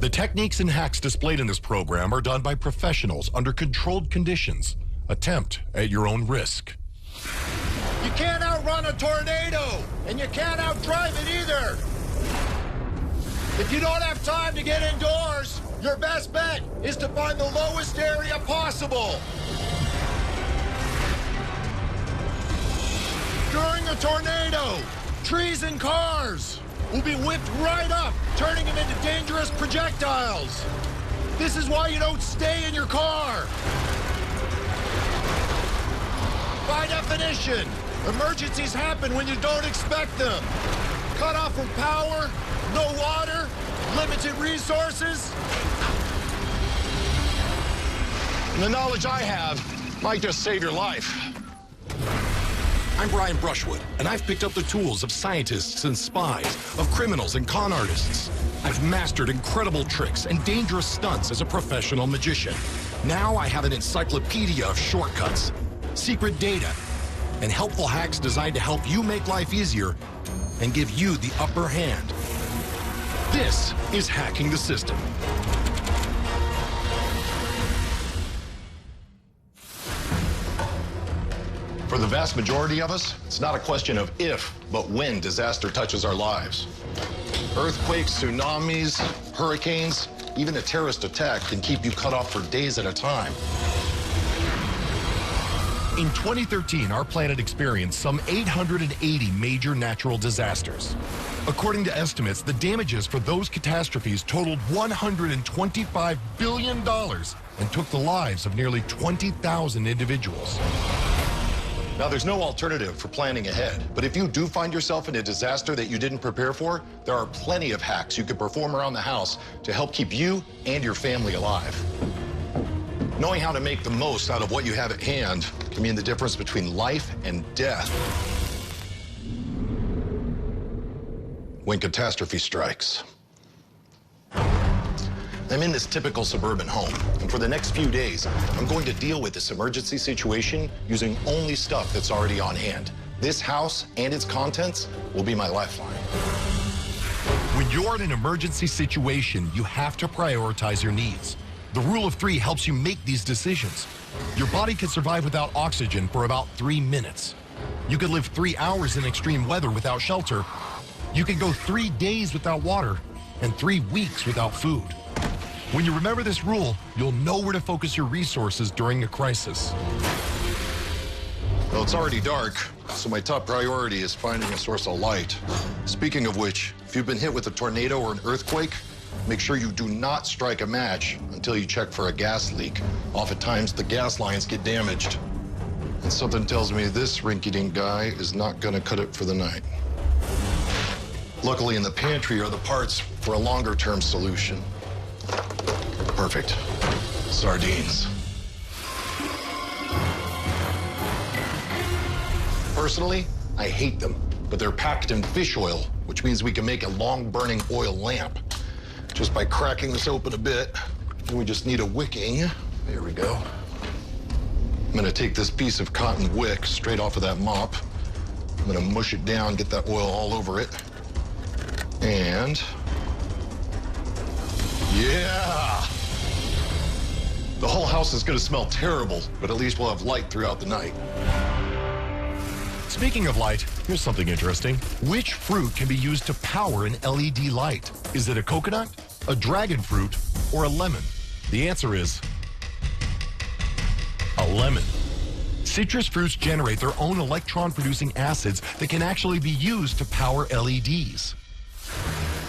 The techniques and hacks displayed in this program are done by professionals under controlled conditions. Attempt at your own risk. You can't outrun a tornado, and you can't outdrive it either. If you don't have time to get indoors, your best bet is to find the lowest area possible. During a tornado, trees and cars will be whipped right up, turning them into dangerous projectiles. This is why you don't stay in your car. By definition, emergencies happen when you don't expect them. Cut off from power, no water, limited resources. And the knowledge I have might just save your life. I'm Brian Brushwood, and I've picked up the tools of scientists and spies, of criminals and con artists. I've mastered incredible tricks and dangerous stunts as a professional magician. Now I have an encyclopedia of shortcuts, secret data, and helpful hacks designed to help you make life easier and give you the upper hand. This is Hacking the System. For the vast majority of us, it's not a question of if, but when disaster touches our lives. Earthquakes, tsunamis, hurricanes, even a terrorist attack can keep you cut off for days at a time. In 2013, our planet experienced some 880 major natural disasters. According to estimates, the damages for those catastrophes totaled $125 billion and took the lives of nearly 20,000 individuals. Now, there's no alternative for planning ahead, but if you do find yourself in a disaster that you didn't prepare for, there are plenty of hacks you can perform around the house to help keep you and your family alive. Knowing how to make the most out of what you have at hand can mean the difference between life and death when catastrophe strikes. I'm in this typical suburban home, and for the next few days, I'm going to deal with this emergency situation using only stuff that's already on hand. This house and its contents will be my lifeline. When you're in an emergency situation, you have to prioritize your needs. The rule of 3 helps you make these decisions. Your body can survive without oxygen for about 3 minutes. You could live 3 hours in extreme weather without shelter. You could go 3 days without water and 3 weeks without food. When you remember this rule, you'll know where to focus your resources during a crisis. Well, it's already dark, so my top priority is finding a source of light. Speaking of which, if you've been hit with a tornado or an earthquake, make sure you do not strike a match until you check for a gas leak. Oftentimes, the gas lines get damaged. And something tells me this rinky-dink guy is not gonna cut it for the night. Luckily, in the pantry are the parts for a longer-term solution. Perfect. Sardines. Personally, I hate them, but they're packed in fish oil, which means we can make a long-burning oil lamp. Just by cracking this open a bit, and we just need a wicking. There we go. I'm gonna take this piece of cotton wick straight off of that mop. I'm gonna mush it down, get that oil all over it. And yeah! The whole house is gonna smell terrible, but at least we'll have light throughout the night. Speaking of light, here's something interesting. Which fruit can be used to power an LED light? Is it a coconut, a dragon fruit, or a lemon? The answer is a lemon. Citrus fruits generate their own electron-producing acids that can actually be used to power LEDs.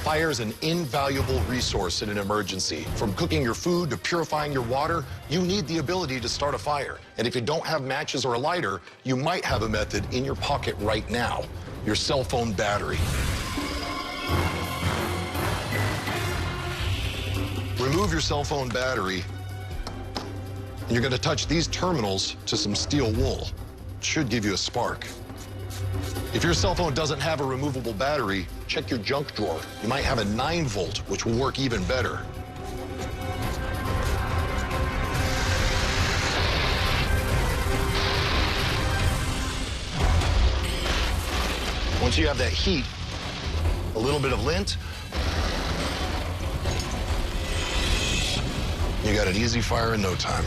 Fire is an invaluable resource in an emergency. From cooking your food to purifying your water, you need the ability to start a fire. And if you don't have matches or a lighter, you might have a method in your pocket right now, your cell phone battery. Remove your cell phone battery, and you're going to touch these terminals to some steel wool. It should give you a spark. If your cell phone doesn't have a removable battery, check your junk drawer. You might have a 9-volt, which will work even better. Once you have that heat, a little bit of lint, You got an easy fire in no time.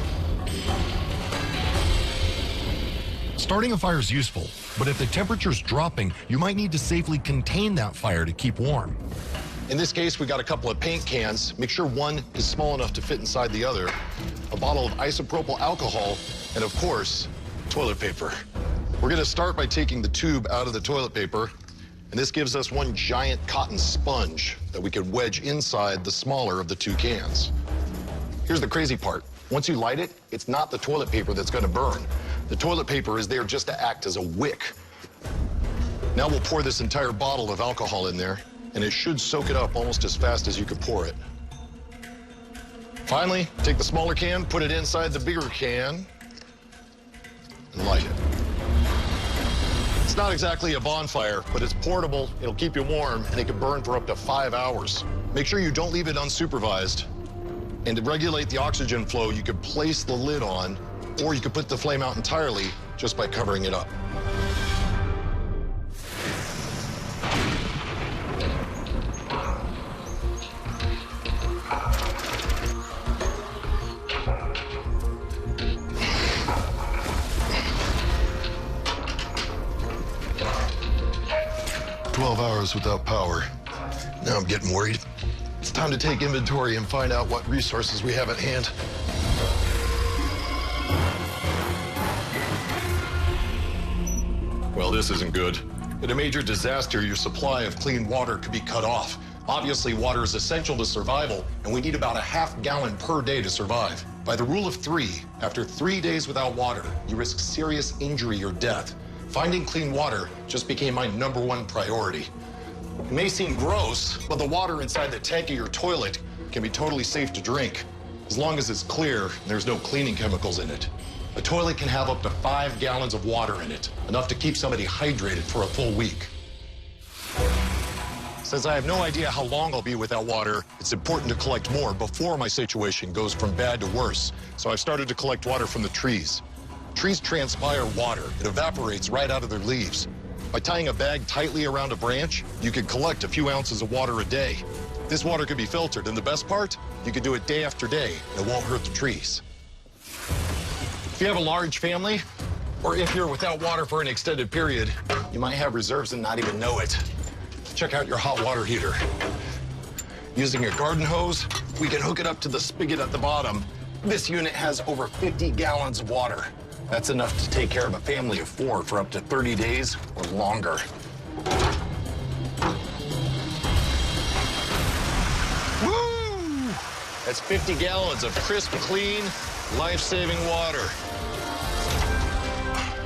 Starting a fire is useful, but if the temperature's dropping, you might need to safely contain that fire to keep warm. In this case, we got a couple of paint cans. Make sure one is small enough to fit inside the other, a bottle of isopropyl alcohol, and of course, toilet paper. We're gonna start by taking the tube out of the toilet paper, and this gives us one giant cotton sponge that we could wedge inside the smaller of the two cans. Here's the crazy part. Once you light it, it's not the toilet paper that's gonna burn. The toilet paper is there just to act as a wick. Now we'll pour this entire bottle of alcohol in there, and it should soak it up almost as fast as you could pour it. Finally, take the smaller can, put it inside the bigger can, and light it. It's not exactly a bonfire, but it's portable, it'll keep you warm, and it can burn for up to 5 hours. Make sure you don't leave it unsupervised. And to regulate the oxygen flow, you could place the lid on, or you could put the flame out entirely just by covering it up. Hours without power. Now I'm getting worried. It's time to take inventory and find out what resources we have at hand. Well, this isn't good. In a major disaster, your supply of clean water could be cut off. Obviously, water is essential to survival, and we need about a half gallon per day to survive. By the rule of 3, after 3 days without water, you risk serious injury or death. Finding clean water just became my #1 priority. It may seem gross, but the water inside the tank of your toilet can be totally safe to drink, as long as it's clear and there's no cleaning chemicals in it. A toilet can have up to 5 gallons of water in it, enough to keep somebody hydrated for a full week. Since I have no idea how long I'll be without water, it's important to collect more before my situation goes from bad to worse. So I've started to collect water from the trees. Trees transpire water. It evaporates right out of their leaves. By tying a bag tightly around a branch, you could collect a few ounces of water a day. This water could be filtered, and the best part, you could do it day after day, and it won't hurt the trees. If you have a large family, or if you're without water for an extended period, you might have reserves and not even know it. Check out your hot water heater. Using a garden hose, we can hook it up to the spigot at the bottom. This unit has over 50 gallons of water. That's enough to take care of a family of 4 for up to 30 days or longer. Woo! That's 50 gallons of crisp, clean, life-saving water.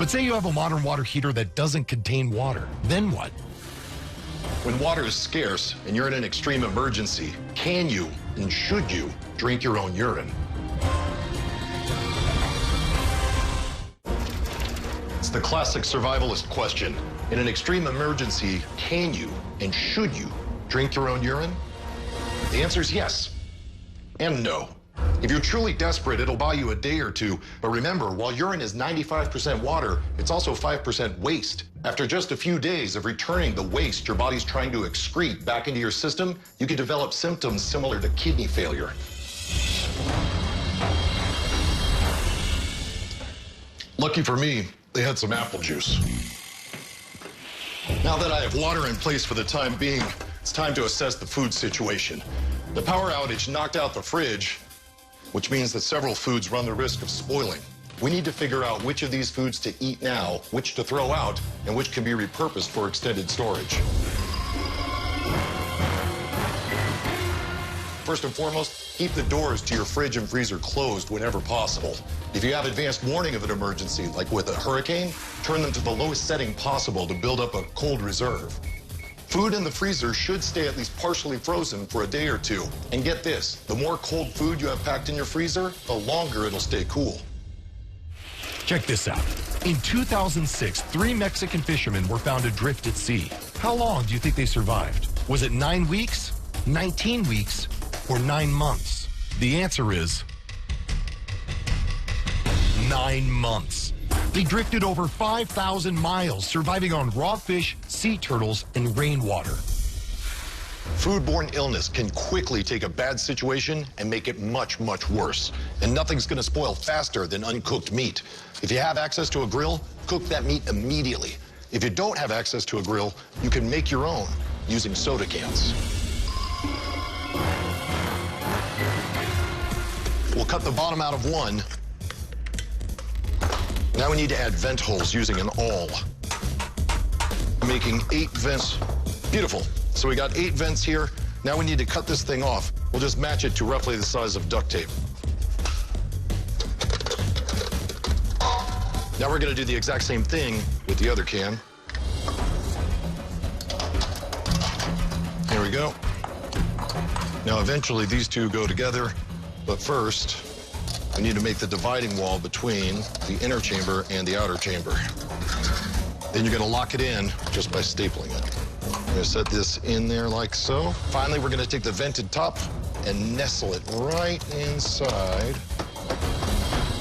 But say you have a modern water heater that doesn't contain water, then what? When water is scarce and you're in an extreme emergency, can you and should you drink your own urine? It's the classic survivalist question. In an extreme emergency, can you and should you drink your own urine? The answer is yes and no. If you're truly desperate, it'll buy you a day or two. But remember, while urine is 95% water, it's also 5% waste. After just a few days of returning the waste your body's trying to excrete back into your system, you can develop symptoms similar to kidney failure. Lucky for me, they had some apple juice. Now that I have water in place for the time being, it's time to assess the food situation. The power outage knocked out the fridge, which means that several foods run the risk of spoiling. We need to figure out which of these foods to eat now, which to throw out, and which can be repurposed for extended storage. First and foremost, keep the doors to your fridge and freezer closed whenever possible. If you have advanced warning of an emergency, like with a hurricane, turn them to the lowest setting possible to build up a cold reserve. Food in the freezer should stay at least partially frozen for a day or two. And get this, the more cold food you have packed in your freezer, the longer it'll stay cool. Check this out. In 2006, 3 Mexican fishermen were found adrift at sea. How long do you think they survived? Was it 9 weeks, 19 weeks, or 9 months? The answer is 9 months. They drifted over 5,000 miles, surviving on raw fish, sea turtles, and rainwater. Foodborne illness can quickly take a bad situation and make it much, much worse. And nothing's going to spoil faster than uncooked meat. If you have access to a grill, cook that meat immediately. If you don't have access to a grill, you can make your own using soda cans. We'll cut the bottom out of one. Now we need to add vent holes using an awl. Making 8 vents. Beautiful. So we got 8 vents here. Now we need to cut this thing off. We'll just match it to roughly the size of duct tape. Now we're going to do the exact same thing with the other can. Here we go. Now eventually these two go together, but first we need to make the dividing wall between the inner chamber and the outer chamber. Then you're going to lock it in just by stapling it. I'm going to set this in there like so. Finally, we're going to take the vented top and nestle it right inside.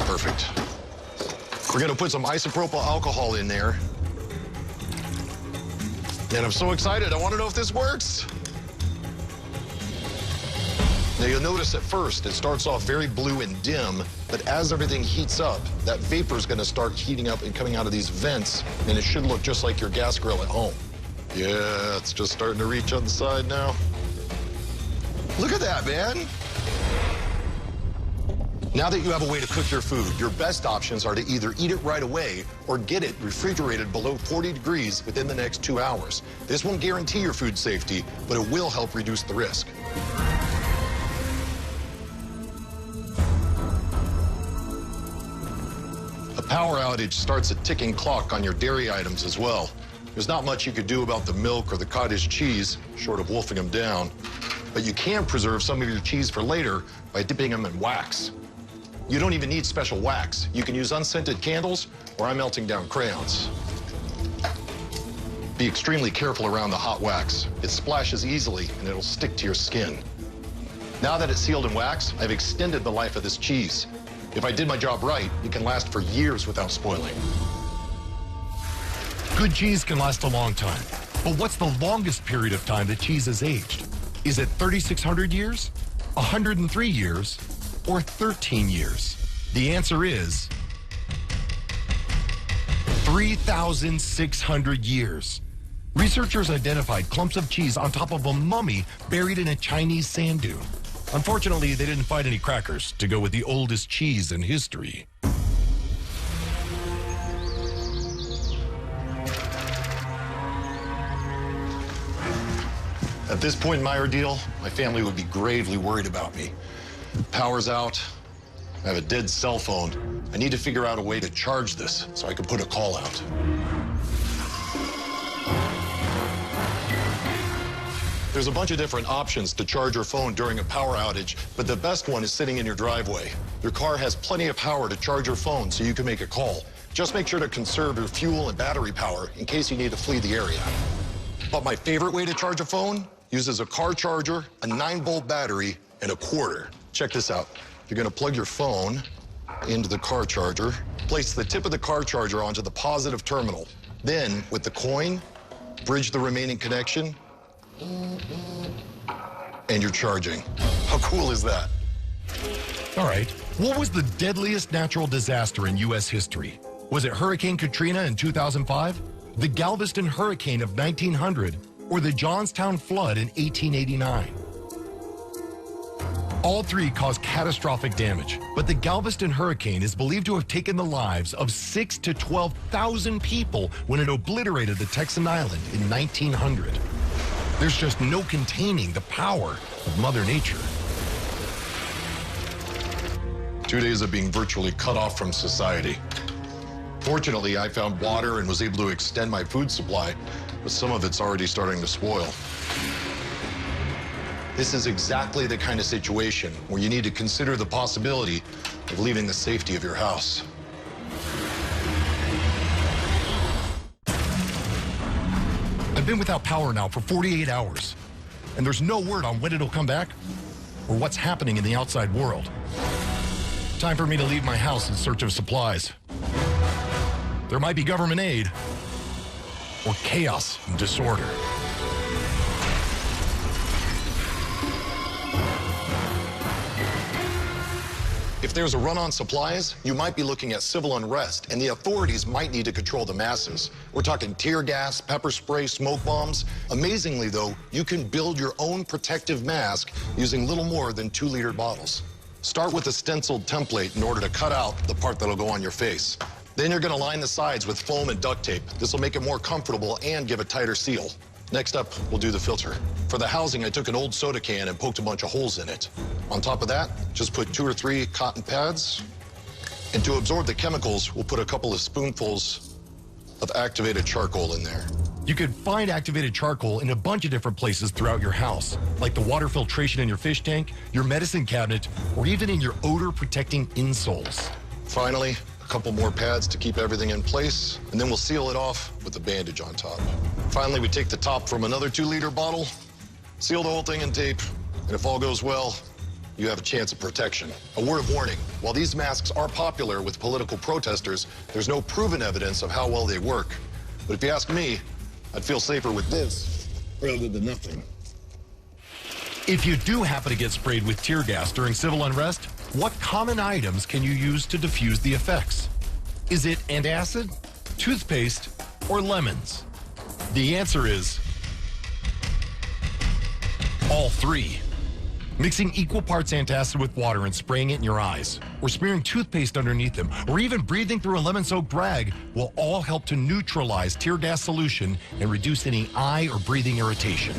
Perfect. We're going to put some isopropyl alcohol in there. And I'm so excited. I want to know if this works. Now, you'll notice at first it starts off very blue and dim, but as everything heats up, that vapor is going to start heating up and coming out of these vents, and it should look just like your gas grill at home. Yeah, it's just starting to reach on the side now. Look at that, man. Now that you have a way to cook your food, your best options are to either eat it right away or get it refrigerated below 40 degrees within the next 2 hours. This won't guarantee your food safety, but it will help reduce the risk. A power outage starts a ticking clock on your dairy items as well. There's not much you could do about the milk or the cottage cheese, short of wolfing them down. But you can preserve some of your cheese for later by dipping them in wax. You don't even need special wax. You can use unscented candles, or I'm melting down crayons. Be extremely careful around the hot wax. It splashes easily, and it'll stick to your skin. Now that it's sealed in wax, I've extended the life of this cheese. If I did my job right, it can last for years without spoiling. Good cheese can last a long time. But what's the longest period of time that cheese has aged? Is it 3,600 years, 103 years, or 13 years? The answer is 3,600 years. Researchers identified clumps of cheese on top of a mummy buried in a Chinese sand dune. Unfortunately, they didn't find any crackers to go with the oldest cheese in history. At this point in my ordeal, my family would be gravely worried about me. Power's out. I have a dead cell phone. I need to figure out a way to charge this so I can put a call out. There's a bunch of different options to charge your phone during a power outage, but the best one is sitting in your driveway. Your car has plenty of power to charge your phone so you can make a call. Just make sure to conserve your fuel and battery power in case you need to flee the area. But my favorite way to charge a phone uses a car charger, a 9-volt battery, and a quarter. Check this out. You're going to plug your phone into the car charger, place the tip of the car charger onto the positive terminal. Then, with the coin, bridge the remaining connection, and you're charging. How cool is that? All right, what was the deadliest natural disaster in U.S. history? Was it Hurricane Katrina in 2005, the Galveston Hurricane of 1900, or the Johnstown flood in 1889? All three caused catastrophic damage, but the Galveston hurricane is believed to have taken the lives of 6,000 to 12,000 people when it obliterated the Texan island in 1900. There's just no containing the power of Mother Nature. 2 days of being virtually cut off from society. Fortunately, I found water and was able to extend my food supply, but some of it's already starting to spoil. This is exactly the kind of situation where you need to consider the possibility of leaving the safety of your house. I've been without power now for 48 hours, and there's no word on when it'll come back or what's happening in the outside world. Time for me to leave my house in search of supplies. There might be government aid or chaos and disorder. there's a run on supplies, you might be looking at civil unrest, and the authorities might need to control the masses. We're talking tear gas, pepper spray, smoke bombs. Amazingly, though, you can build your own protective mask using little more than 2-liter bottles. Start with a stenciled template in order to cut out the part that'll go on your face. Then you're gonna line the sides with foam and duct tape. This will make it more comfortable and give a tighter seal. Next up, we'll do the filter. For the housing, I took an old soda can and poked a bunch of holes in it. On top of that, just put 2 or 3 cotton pads. And to absorb the chemicals, we'll put a couple of spoonfuls of activated charcoal in there. You could find activated charcoal in a bunch of different places throughout your house, like the water filtration in your fish tank, your medicine cabinet, or even in your odor-protecting insoles. Finally, a couple more pads to keep everything in place, and then we'll seal it off with a bandage on top. Finally, we take the top from another 2-liter bottle, seal the whole thing in tape, and if all goes well, you have a chance of protection. A word of warning, while these masks are popular with political protesters, there's no proven evidence of how well they work. But if you ask me, I'd feel safer with this rather than nothing. If you do happen to get sprayed with tear gas during civil unrest, what common items can you use to diffuse the effects? Is it antacid, toothpaste, or lemons? The answer is all 3. Mixing equal parts antacid with water and spraying it in your eyes, or smearing toothpaste underneath them, or even breathing through a lemon-soaked rag will all help to neutralize tear gas solution and reduce any eye or breathing irritation.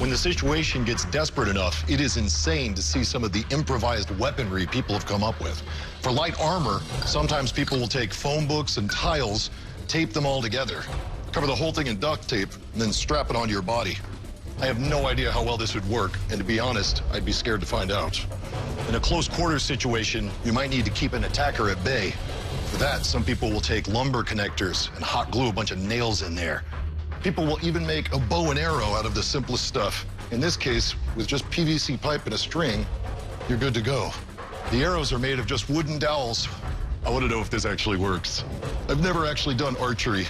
When the situation gets desperate enough, it is insane to see some of the improvised weaponry people have come up with. For light armor, sometimes people will take phone books and tiles, tape them all together, cover the whole thing in duct tape, and then strap it onto your body. I have no idea how well this would work, and to be honest, I'd be scared to find out. In a close quarters situation, you might need to keep an attacker at bay. For that, some people will take lumber connectors and hot glue a bunch of nails in there. People will even make a bow and arrow out of the simplest stuff. In this case, with just PVC pipe and a string, you're good to go. The arrows are made of just wooden dowels. I want to know if this actually works. I've never actually done archery.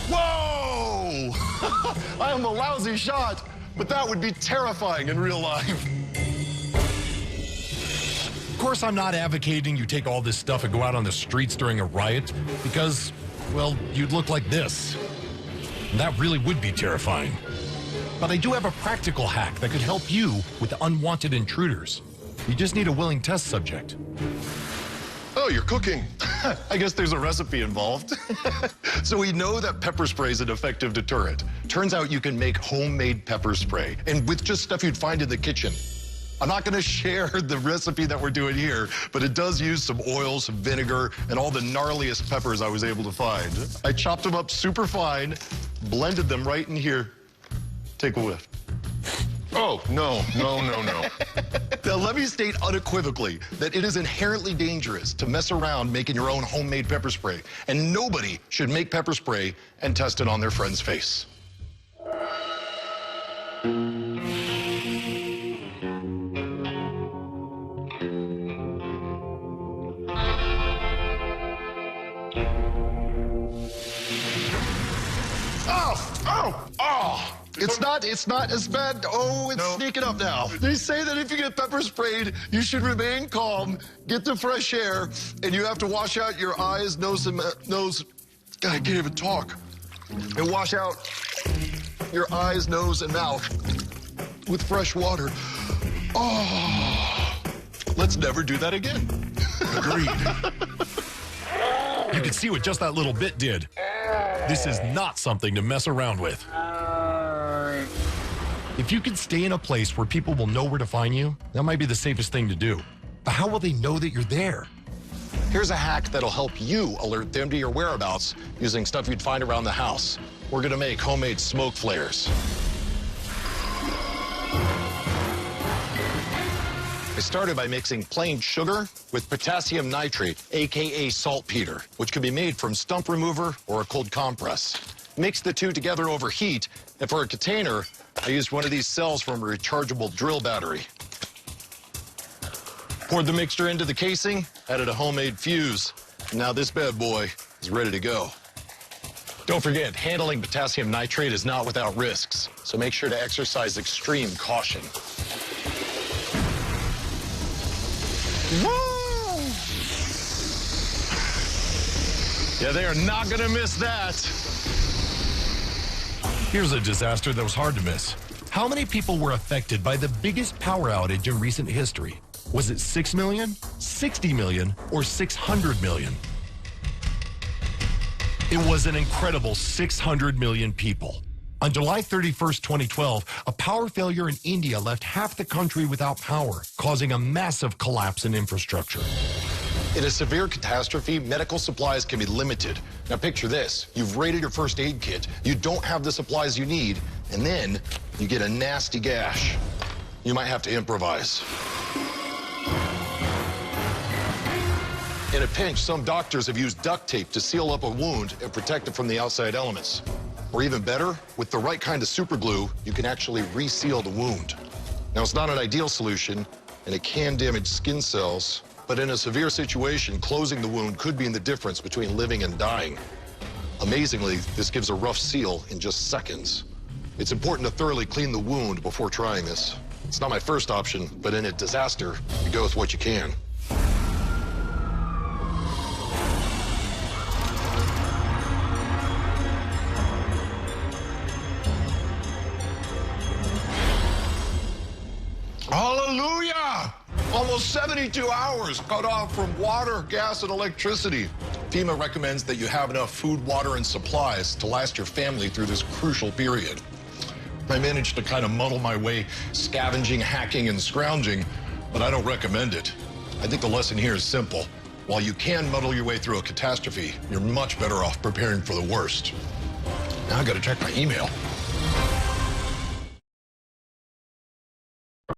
Whoa! I am a lousy shot, but that would be terrifying in real life. Of course, I'm not advocating you take all this stuff and go out on the streets during a riot because, well, you'd look like this. And that really would be terrifying. But I do have a practical hack that could help you with unwanted intruders. You just need a willing test subject. Oh, you're cooking. I guess there's a recipe involved. So we know that pepper spray is an effective deterrent. Turns out you can make homemade pepper spray, and with just stuff you'd find in the kitchen. I'm not gonna share the recipe that we're doing here, but it does use some oil, some vinegar, and all the gnarliest peppers I was able to find. I chopped them up super fine, blended them right in here. Take a whiff. Oh, no. Now, let me state unequivocally that it is inherently dangerous to mess around making your own homemade pepper spray, and nobody should make pepper spray and test it on their friend's face. Oh! It's not as bad. Oh, it's sneaking up now. They say that if you get pepper sprayed, you should remain calm, get the fresh air, and you have to wash out your eyes, nose, and nose. God, I can't even talk. And wash out your eyes, nose, and mouth with fresh water. Oh, let's never do that again. Agreed. You can see what just that little bit did. This is not something to mess around with. If you can stay in a place where people will know where to find you, that might be the safest thing to do. But how will they know that you're there? Here's a hack that'll help you alert them to your whereabouts using stuff you'd find around the house. We're gonna make homemade smoke flares. I started by mixing plain sugar with potassium nitrate, AKA saltpeter, which can be made from stump remover or a cold compress. Mix the two together over heat, and for a container, I used one of these cells from a rechargeable drill battery. Poured the mixture into the casing, added a homemade fuse, and now this bad boy is ready to go. Don't forget, handling potassium nitrate is not without risks, so make sure to exercise extreme caution. Woo! Yeah, they are not gonna miss that. Here's a disaster that was hard to miss. How many people were affected by the biggest power outage in recent history? Was it 6 million, 60 million, or 600 million? It was an incredible 600 million people. On July 31st, 2012, a power failure in India left half the country without power, causing a massive collapse in infrastructure. In a severe catastrophe, medical supplies can be limited. Now picture this. You've raided your first aid kit, you don't have the supplies you need, and then you get a nasty gash. You might have to improvise. In a pinch, some doctors have used duct tape to seal up a wound and protect it from the outside elements. Or even better, with the right kind of super glue, you can actually reseal the wound. Now, it's not an ideal solution, and it can damage skin cells, but in a severe situation, closing the wound could be the difference between living and dying. Amazingly, this gives a rough seal in just seconds. It's important to thoroughly clean the wound before trying this. It's not my first option, but in a disaster, you go with what you can. Hallelujah! Almost 72 hours cut off from water, gas, and electricity. FEMA recommends that you have enough food, water, and supplies to last your family through this crucial period. I managed to kind of muddle my way scavenging, hacking, and scrounging, but I don't recommend it. I think the lesson here is simple. While you can muddle your way through a catastrophe, you're much better off preparing for the worst. Now I gotta check my email.